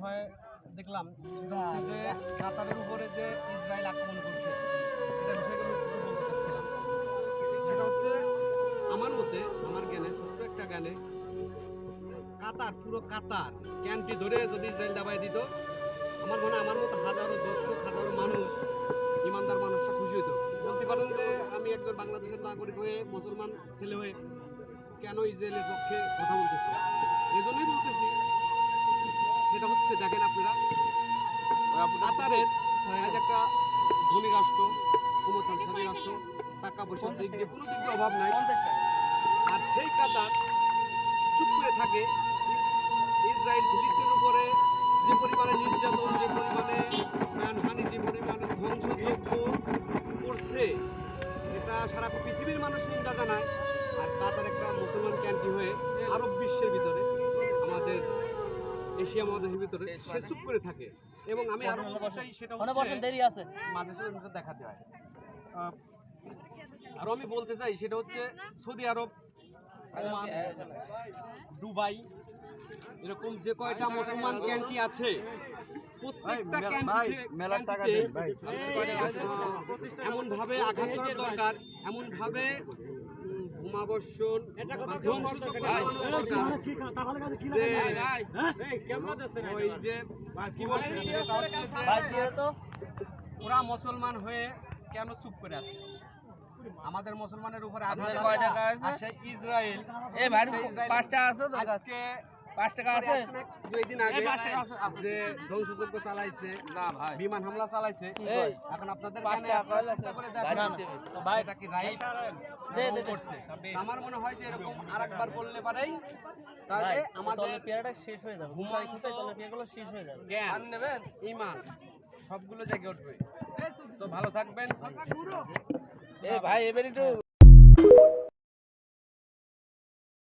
বিষয় দেখলাম, সেটা হচ্ছে যে কাতারের উপরে যে ইসরায়েল আক্রমণ করছে, এটা বিষয়গুলো একটু বলতে চাচ্ছিলাম। সেটা হচ্ছে আমার মতে, আমার জ্ঞানে, ছোট্ট একটা জ্ঞানে, কাতার, পুরো কাতার ক্যান্টি ধরে যদি ইসরায়েল দাবাই দিত, আমার মনে হয় আমার মতো হাজারো দর্শক, হাজারো মানুষ, ইমানদার মানুষরা খুশি হতো। বলতে পারেন যে আমি একজন বাংলাদেশের নাগরিক হয়ে, মুসলমান ছেলে হয়ে কেন ইসরায়েলের পক্ষে কথা বলতেছি, এজন্যই বলতেছি। সেটা হচ্ছে দেখেন আপনারা, কাতারের আজ একটা ধনী রাষ্ট্র, ক্ষমতাশালী রাষ্ট্র, টাকা পয়সার দিক দিয়ে কোনো দিক দিয়ে অভাব নাই, আর সেই কাতার চুপ করে থাকে ইসরায়েল ফিলিস্তিনের উপরে যে পরিমাণে নির্যাতন, যে পরিমাণে প্রাণহানি, যে পরিমাণে ধ্বংসযজ্ঞ করছে, এটা সারা পৃথিবীর মানুষ নিন্দা জানায়। আর কাতার একটা মুসলমান ক্যান্টি হয়ে আরব বিশ্বের ভিতরে, আমাদের এশিয়া মহাদেশের ভিতরে সে চুপ করে থাকে। এবং আমি আরো বলতে চাই, সেটা হচ্ছে দেরি আছে মাঝে সাঝে দেখাতে হয়। আরো আমি বলতে চাই, সেটা হচ্ছে সৌদি আরব, ওমান, দুবাই, এরকম যে কয়টা মুসলমান ক্যান্টি আছে, প্রত্যেকটা ক্যান্টিতে এমন ভাবে আঘাত করা দরকার, এমন ভাবে বোমাবর্ষণ, ধ্বংসযজ্ঞ চালানো দরকার যে ওই যে কি বলে, ওরা মুসলমান হয়ে কেন চুপ করে আছে? আমাদের মুসলমানের উপরে আসে ইসরায়েল। এই ভাই 5 টাকা আছে তো? আজকে 5 টাকা আছে? 2 দিন আগে যে ধ্বংসযজ্ঞ চালাইছে, বিমান হামলা চালাইছে, এখন আপনাদের 5 টাকা কইলে চেষ্টা করে দেখেন তো ভাই, এটা কি রাইট করছে? আমার মনে হয় যে এরকম আরেকবার করলে পারেই তাহলে আমাদের পেয়ারটা শেষ হয়ে যাবে। ঘুমাই তলে পেয়ারগুলো শেষ হয়ে যাবে। জ্ঞান নেবেন, ঈমান সবগুলো জেগে উঠবে। তো ভালো থাকবেন। এই ভাই এবারে একটু